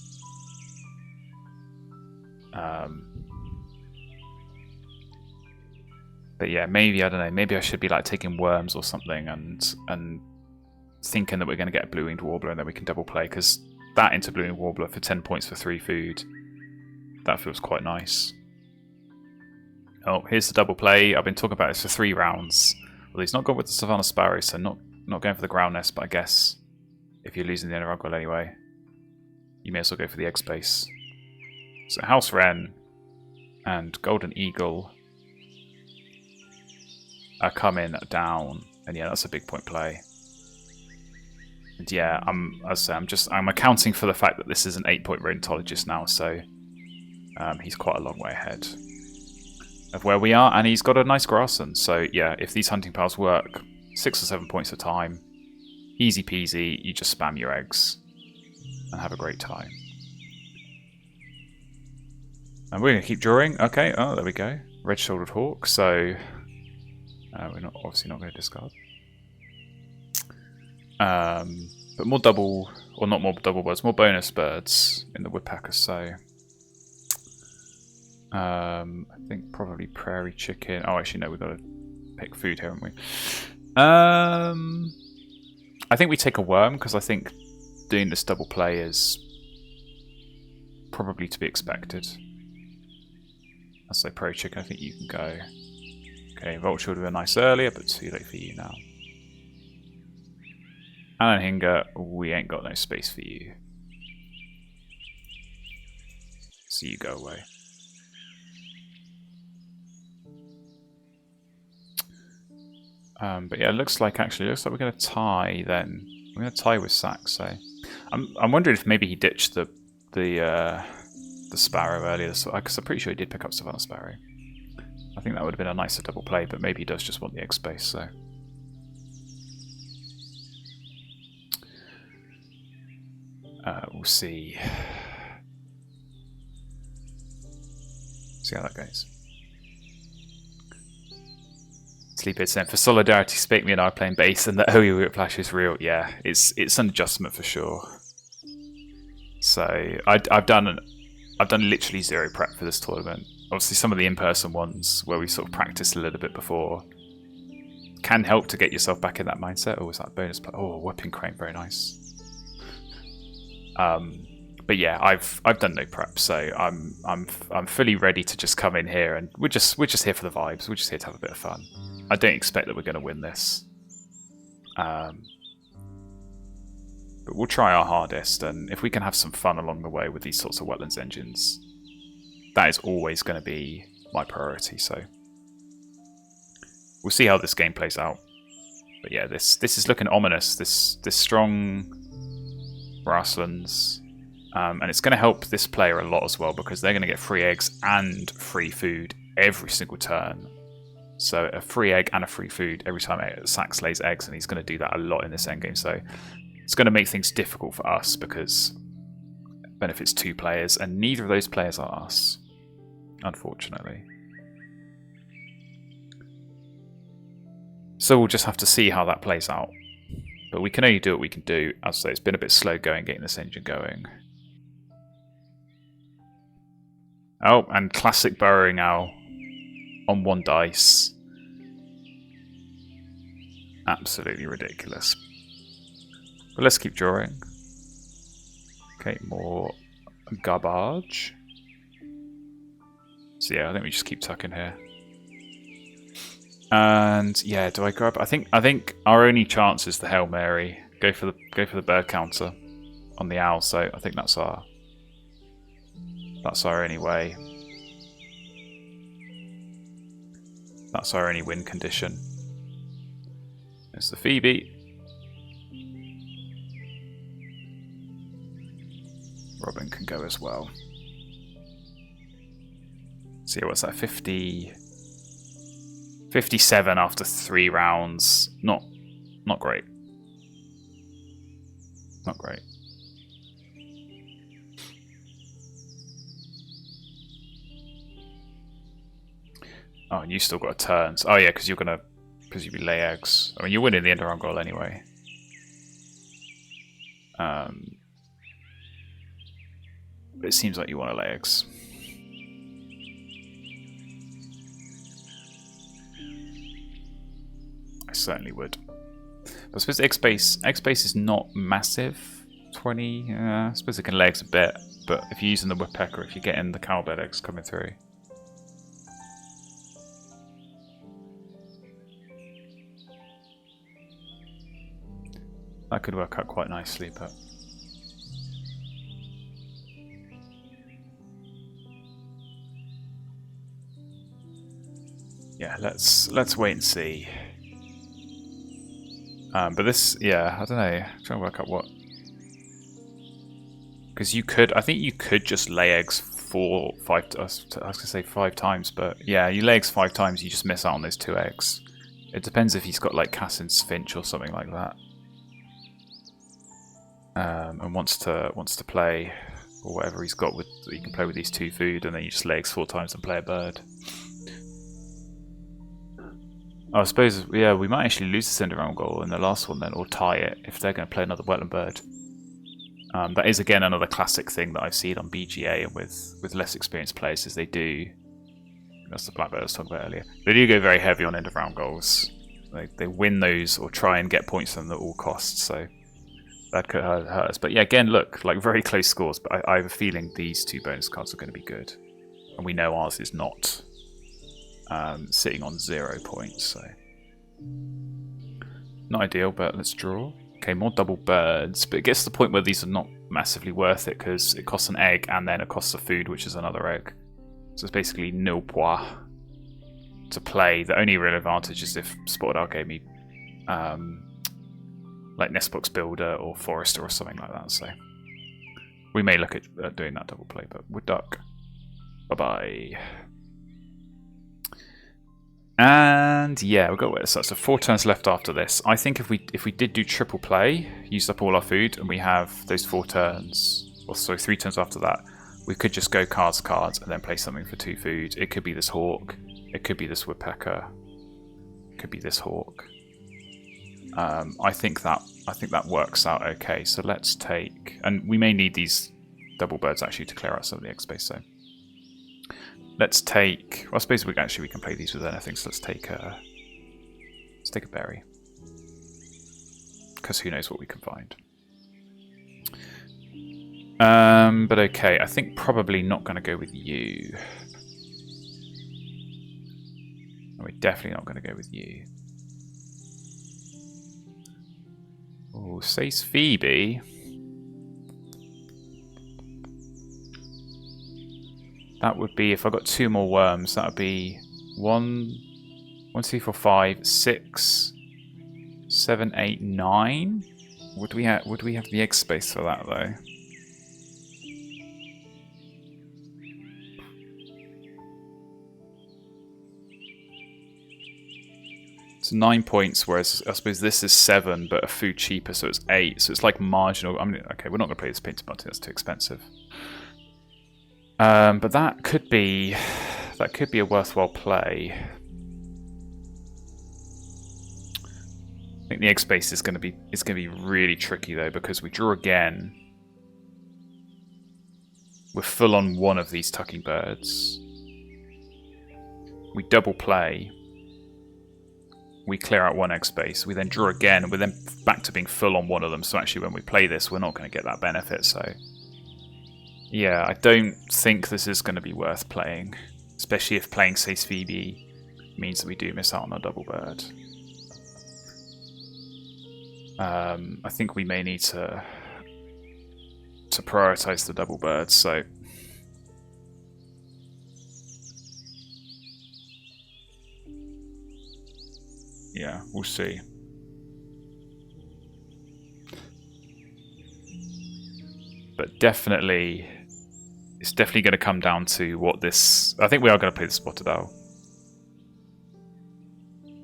But yeah, maybe, I don't know, maybe I should be like taking worms or something and thinking that we're going to get a blue-winged warbler and then we can double play, because that into blue-winged warbler for 10 points for 3 food, that feels quite nice. Oh, here's the double play. I've been talking about this for 3 rounds. Well, he's not gone with the Savannah Sparrow, so not going for the ground nest, but I guess if you're losing the Eneragwell anyway, you may as well go for the egg space. So House Wren and Golden Eagle are coming down, and yeah, that's a big point play. And yeah, I'm accounting for the fact that this is an 8-point Rheumatologist now, so he's quite a long way ahead of where we are, and he's got a nice Grassland. So yeah, if these hunting piles work, 6 or 7 points a time, easy peasy, you just spam your eggs and have a great time. And we're going to keep drawing. Okay, oh, there we go. Red-shouldered hawk, so we're obviously not going to discard. But more double, or not more double birds, more bonus birds in the woodpecker, so I think probably prairie chicken. Oh, actually, no, we've got to pick food here, haven't we? I think we take a worm, because I think doing this double play is probably to be expected. I'll say prairie chicken, I think you can go. Okay, vulture would have been nice earlier, but too late for you now. Alan Hinger, we ain't got no space for you. So you go away. But yeah, it looks like we're going to tie then. We're going to tie with Sax. So I'm wondering if maybe he ditched the Sparrow earlier, because I'm pretty sure he did pick up Savannah Sparrow. I think that would have been a nicer double play, but maybe he does just want the egg space. So we'll see. See how that goes. Sleephead saying, for solidarity, Spake Me and I are playing bass, and the OE Whiplash is real. Yeah, it's an adjustment for sure. So I've done literally zero prep for this tournament. Obviously, some of the in-person ones where we sort of practiced a little bit before can help to get yourself back in that mindset. Oh, is that bonus play? Oh, whipping crane, very nice. But yeah, I've done no prep, so I'm fully ready to just come in here, and we're just here for the vibes. We're just here to have a bit of fun. I don't expect that we're going to win this, but we'll try our hardest. And if we can have some fun along the way with these sorts of Wetlands engines, that is always going to be my priority. So we'll see how this game plays out. But yeah, this is looking ominous. This strong grasslands. And it's going to help this player a lot as well, because they're going to get free eggs and free food every single turn. So a free egg and a free food every time Sax lays eggs, and he's going to do that a lot in this endgame. So it's going to make things difficult for us, because it benefits two players, and neither of those players are us, unfortunately. So we'll just have to see how that plays out. But we can only do what we can do. As I say, it's been a bit slow going, getting this engine going. Oh, and classic burrowing owl on one dice. Absolutely ridiculous. But let's keep drawing. Okay, more garbage. So yeah, I think we just keep tucking here. And yeah, do I grab? I think our only chance is the Hail Mary. Go for the bird counter on the owl. So I think that's our only way. That's our only win condition. There's the Phoebe. Robin can go as well. So yeah, what's that? 57 after 3 rounds. Not great. Not great. Oh, and you still got a turn. Oh yeah, because you lay eggs. I mean, you're winning the end round goal anyway. But it seems like you want to lay eggs. I certainly would. But I suppose egg space is not massive. 20. I suppose it can lay eggs a bit, but if you're using the woodpecker, if you're getting the cowbird eggs coming through. That could work out quite nicely, but yeah, let's wait and see. But this, yeah, I don't know. I'm trying to work out what, because I think you could just lay eggs 5 times, but yeah, you lay eggs 5 times, you just miss out on those 2 eggs. It depends if he's got like Cassin's Finch or something like that. And wants to play, or whatever he's got, you can play with these 2 food, and then you just lay eggs 4 times and play a bird. I suppose, yeah, we might actually lose the Cinderella goal in the last one then, or tie it if they're going to play another Wetland bird. That is again another classic thing that I've seen on BGA and with less experienced players, is they do. That's the Blackbird I was talking about earlier. They do go very heavy on end of round goals. They win those or try and get points from them at all costs. So that could hurt us. But yeah, again, look, like very close scores. But I have a feeling these 2 bonus cards are going to be good, and we know ours is not. Sitting on 0 points, so not ideal, but let's draw. Okay, more double birds, but it gets to the point where these are not massively worth it because it costs an egg and then it costs a food, which is another egg. So it's basically nil pois to play. The only real advantage is if Spotted Owl gave me like Nestbox Builder or Forester or something like that. So we may look at doing that double play, but Wood Duck. Bye-bye. And yeah, we've got so 4 turns left after this. I think if we did do triple play, used up all our food, and we have those 4 turns, or sorry, 3 turns after that, we could just go cards, and then play something for 2 food. It could be this hawk, it could be this woodpecker, it could be this hawk. I think that works out okay. So let's take, and we may need these double birds actually to clear out some of the egg space. So let's take. Well, I suppose we can play these with anything. So let's take a berry, because who knows what we can find. But okay, I think probably not going to go with you. No, we're definitely not going to go with you. Oh, says Phoebe. That would be, if I got 2 more worms, that would be 1, 2, 4, 5, 6, 7, 8, 9. Would we have the egg space for that though? It's 9 points, whereas I suppose this is 7, but a food cheaper, so it's 8. So it's like marginal. I mean, okay, we're not going to play this painted bunting. That's too expensive. But that could be a worthwhile play. I think the egg space is going to be really tricky though, because we draw again. We're full on one of these tucking birds. We double play. We clear out 1 egg space. We then draw again. We're then back to being full on one of them. So actually, when we play this, we're not going to get that benefit. So yeah, I don't think this is going to be worth playing, especially if playing Sace Phoebe means that we do miss out on a double bird. I think we may need to prioritize the double birds. So yeah, we'll see. But definitely, it's definitely going to come down to what this... I think we are going to play the Spotted Owl.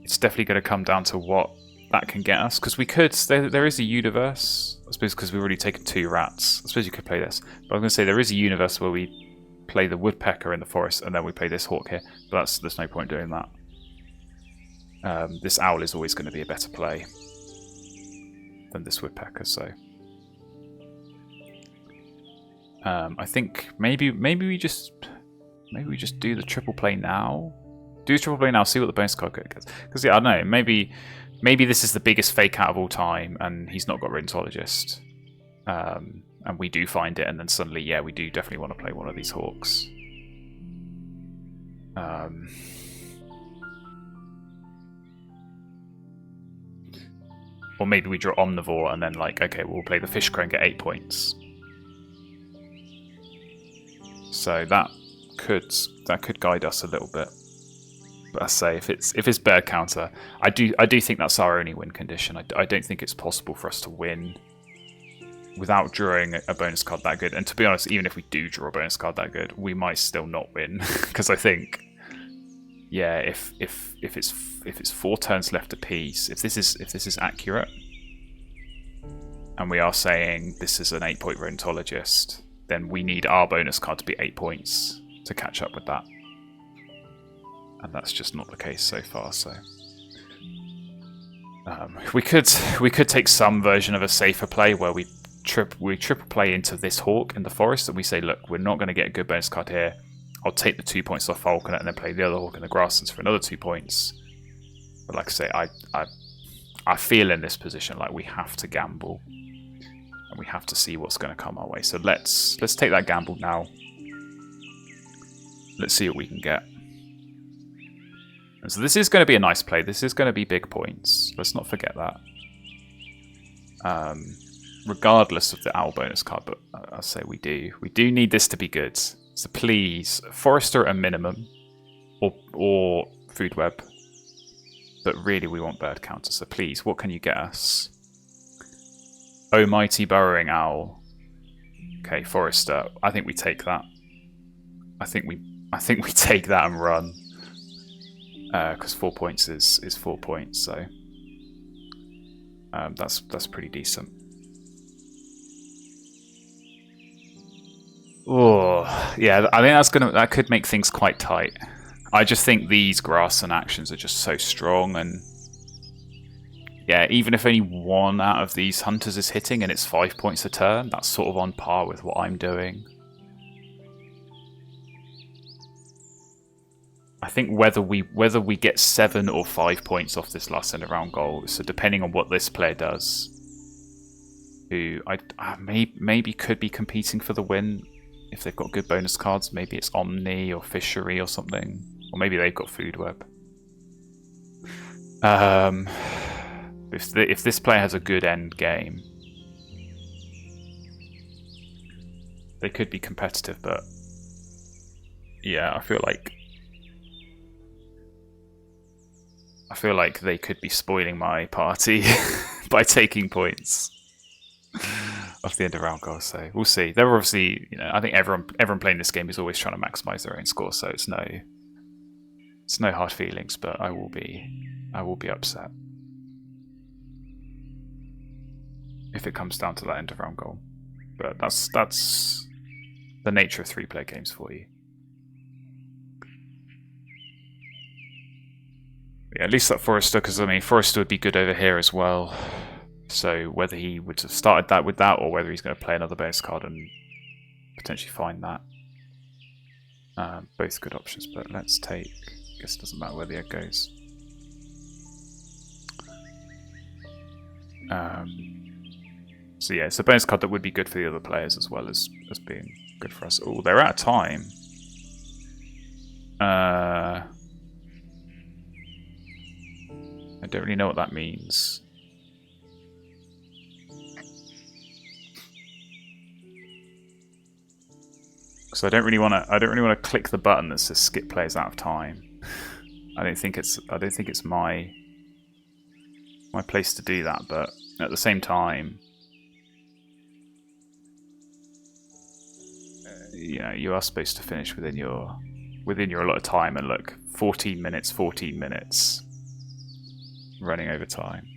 It's definitely going to come down to what that can get us. Because we could... There is a universe. I suppose because we've already taken 2 rats. I suppose you could play this. But I'm going to say there is a universe where we play the woodpecker in the forest and then we play this hawk here. But there's no point doing that. This owl is always going to be a better play than this woodpecker, so I think maybe we just do the triple play now. Do the triple play now. See what the bonus card gets. Because yeah, I don't know. Maybe this is the biggest fake out of all time, and he's not got Rheumatologist, and we do find it, and then suddenly, yeah, we do definitely want to play one of these hawks. Or maybe we draw Omnivore and then like, okay, we'll play the Fish Crow and get 8 points. So that could guide us a little bit. But I say if it's bird counter, I do think that's our only win condition. I don't think it's possible for us to win without drawing a bonus card that good. And to be honest, even if we do draw a bonus card that good, we might still not win because I think, yeah, if it's 4 turns left apiece, if this is accurate, and we are saying this is an 8-point Rheumatologist, then we need our bonus card to be 8 points to catch up with that, and that's just not the case so far. So we could take some version of a safer play where we triple play into this hawk in the forest, and we say, look, we're not going to get a good bonus card here. I'll take the 2 points off Falconet and then play the other hawk in the grasslands for another 2 points. But like I say, I feel in this position like we have to gamble, and we have to see what's going to come our way. So let's take that gamble now. Let's see what we can get. And so this is going to be a nice play. This is going to be big points. Let's not forget that. regardless of the owl bonus card, but I'll say we do. We do need this to be good. So please, Forester at a minimum, or Food Web. But really we want Bird Counter, so please, what can you get us? Oh, Mighty Burrowing Owl. Okay, Forester. I think we take that. I think we take that and run. Because 4 points is 4 points, so that's pretty decent. Oh, yeah, I think that could make things quite tight. I just think these grassland actions are just so strong, and yeah, even if only one out of these hunters is hitting and it's 5 points a turn, that's sort of on par with what I'm doing. I think whether we get 7 or 5 points off this last end of round goal, so depending on what this player does, who maybe could be competing for the win if they've got good bonus cards. Maybe it's Omni or Fishery or something, or maybe they've got Food Web. If this player has a good end game, they could be competitive, but yeah, I feel like they could be spoiling my party by taking points off the end of round goal. So we'll see. They're obviously, I think everyone playing this game is always trying to maximize their own score. So it's no hard feelings, but I will be upset if it comes down to that end of round goal. But that's the nature of 3-player games for you. Yeah, at least that Forester, because I mean Forester would be good over here as well. So whether he would have started that with that, or whether he's going to play another bonus card and potentially find that, both good options. But let's take. I guess it doesn't matter where the egg goes. So yeah, it's a bonus card that would be good for the other players as well as being good for us. Oh, they're out of time. I don't really know what that means. So I don't really want to click the button that says skip players out of time. I don't think it's my place to do that, but at the same time, you are supposed to finish within your allotted time, and look, 14 minutes running over time.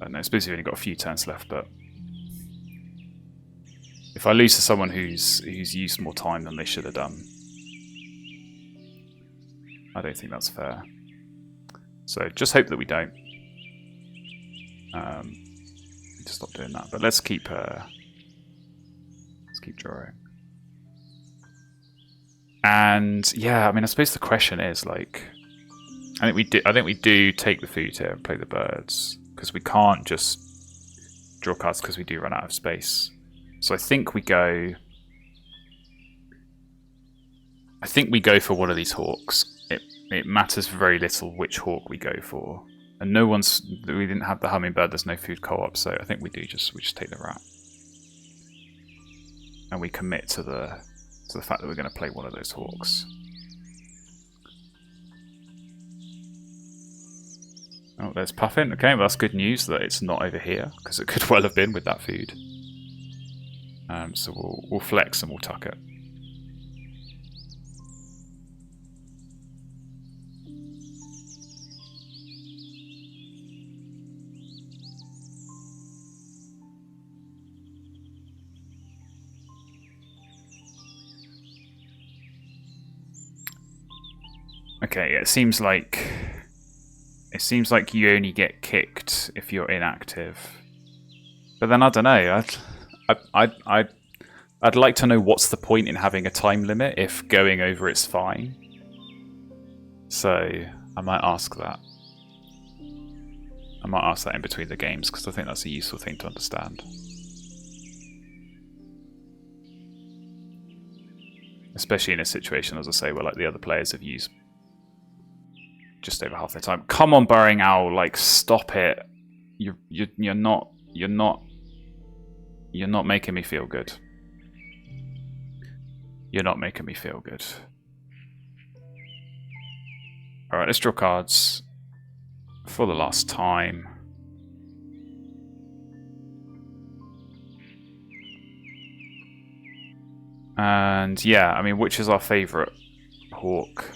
I don't know, I suppose you've only got a few turns left, but if I lose to someone who's used more time than they should have done, I don't think that's fair. So just hope that we don't. To stop doing that, but let's keep drawing. And yeah, I mean, I suppose the question is like, I think we do take the food here and play the birds, because we can't just draw cards because we do run out of space. So I think we go for one of these hawks. It matters very little which hawk we go for. And we didn't have the hummingbird, there's no food co-op, so I think we just take the rat. And we commit to the fact that we're going to play one of those hawks. Oh, there's Puffin. Okay, well that's good news that it's not over here, because it could well have been with that food. So we'll flex and we'll tuck it. Okay, it seems like you only get kicked if you're inactive. But then I don't know. I'd like to know what's the point in having a time limit if going over it's fine. So I might ask that. I might ask that in between the games, because I think that's a useful thing to understand. Especially in a situation, as I say, where like the other players have used just over half their time. Come on, Burrowing Owl, like stop it. You're not making me feel good. You're not making me feel good. All right, let's draw cards for the last time. And yeah, I mean, which is our favourite hawk?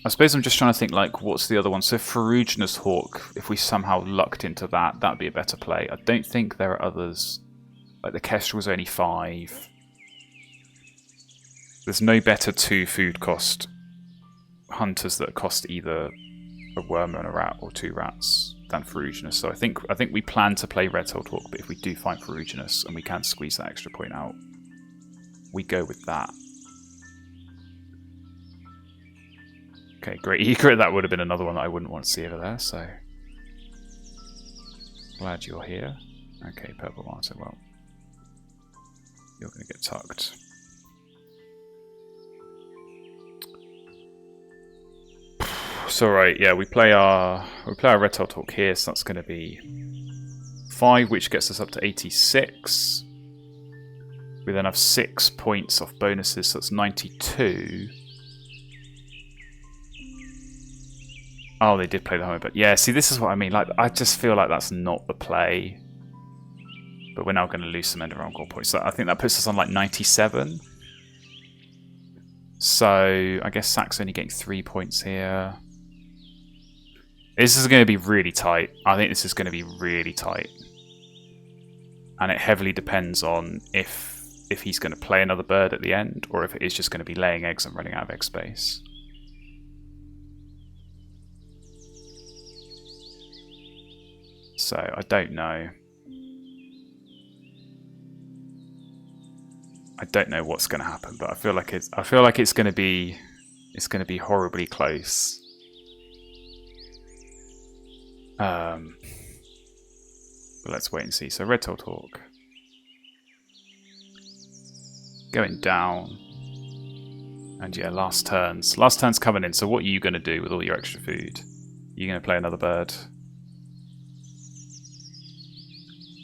I suppose I'm just trying to think, like, what's the other one? So Ferruginous Hawk, if we somehow lucked into that, that'd be a better play. I don't think there are others. Like, the Kestrel's only 5. There's no better 2 food cost hunters that cost either a worm and a rat or 2 rats than Ferruginous. So I think we plan to play Red-tailed Hawk, but if we do find Ferruginous and we can squeeze that extra point out, we go with that. Okay, great egret. That would have been another one that I wouldn't want to see over there, so glad you're here. Okay, Purple Martyr, well, you're going to get tucked. So right, yeah, we play our Red-tailed Hawk here, so that's going to be 5, which gets us up to 86. We then have 6 points off bonuses, so that's 92. Oh, they did play the home, but yeah, see, this is what I mean. Like, I just feel like that's not the play. But we're now going to lose some end around goal points. So I think that puts us on like 97. So I guess Sack's only getting 3 points here. This is going to be really tight. I think this is going to be really tight. And it heavily depends on if he's going to play another bird at the end, or if it is just going to be laying eggs and running out of egg space. So I don't know. I don't know what's going to happen, but I feel like it's going to be horribly close. But let's wait and see. So Red-tailed Hawk going down, and yeah, last turn's coming in. So what are you going to do with all your extra food? You going to play another bird?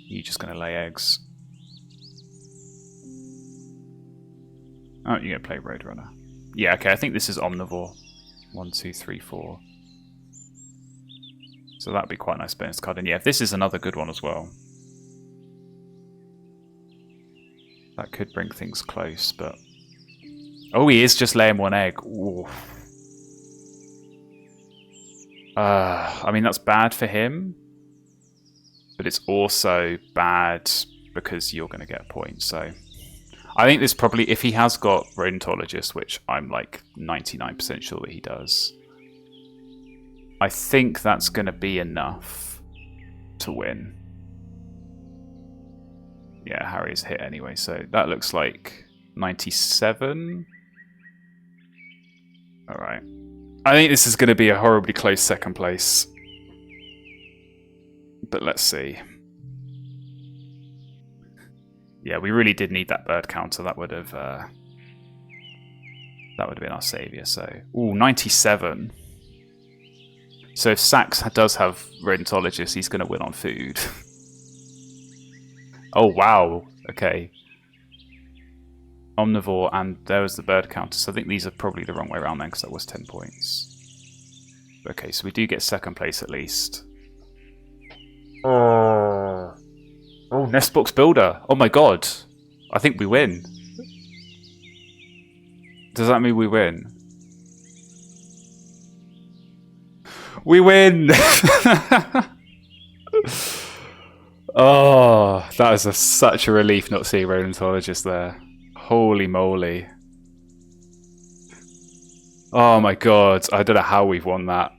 You're just going to lay eggs. Oh, you're going to play Roadrunner. Yeah, okay, I think this is Omnivore. 1, 2, 3, 4. So that'd be quite a nice bonus card. And yeah, if this is another good one as well, that could bring things close, but... Oh, he is just laying 1 egg. Ooh. I mean, that's bad for him. But it's also bad because you're going to get a point. So I think this probably, if he has got Rodentologist, which I'm like 99% sure that he does, I think that's going to be enough to win. Yeah, Harry's hit anyway, so that looks like 97. Alright. I think this is going to be a horribly close second place. But let's see. Yeah, we really did need that bird counter. That would have been our saviour. So, ooh, 97. So if Sax does have Rodentologist, he's going to win on food. Oh wow. Okay. Omnivore, and there was the bird counter. So I think these are probably the wrong way around then, because that was 10 points. Okay, so we do get second place at least. Oh, Nestbox Builder. Oh my god. I think we win. Does that mean we win? We win! Oh, that was such a relief not seeing Rodentologist there. Holy moly. Oh my god. I don't know how we've won that.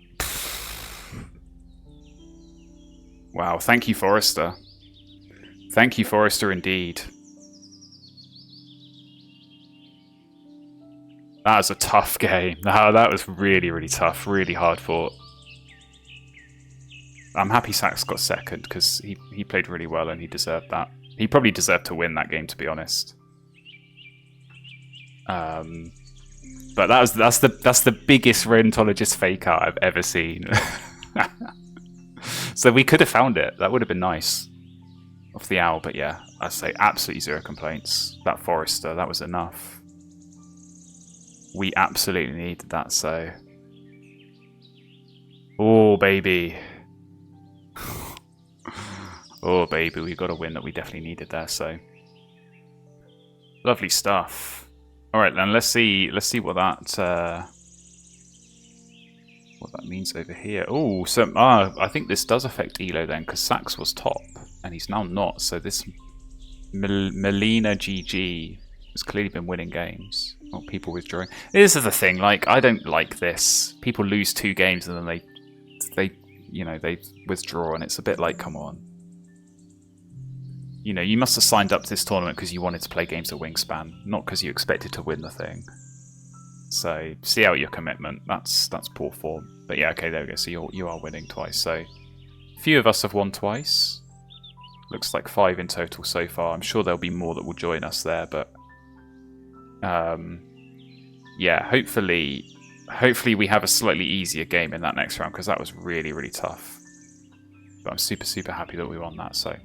Wow, thank you, Forrester. Thank you, Forrester, indeed. That was a tough game. No, that was really, really tough. Really hard fought. I'm happy Sax got second, because he played really well and he deserved that. He probably deserved to win that game, to be honest. But that's the biggest Rheumatologist fake out I've ever seen. So we could have found it. That would have been nice. Off the owl, but yeah, I'd say absolutely zero complaints. That Forester, that was enough. We absolutely needed that, so... Oh, baby. Oh, baby, we got a win that we definitely needed there, so... Lovely stuff. Alright then, let's see what that means over here. Oh, so I think this does affect Elo then, because Sax was top, and he's now not, so this Melina GG has clearly been winning games. Oh, people withdrawing. This is the thing, like, I don't like this. People lose 2 games and then they withdraw, and it's a bit like, come on. You know, you must have signed up to this tournament because you wanted to play games at Wingspan, not because you expected to win the thing. So, see out your commitment. That's poor form. But yeah, okay, there we go. So you are winning twice. So, a few of us have won twice. Looks like 5 in total so far. I'm sure there'll be more that will join us there, but... yeah, hopefully we have a slightly easier game in that next round, because that was really, really tough. But I'm super, super happy that we won that, so...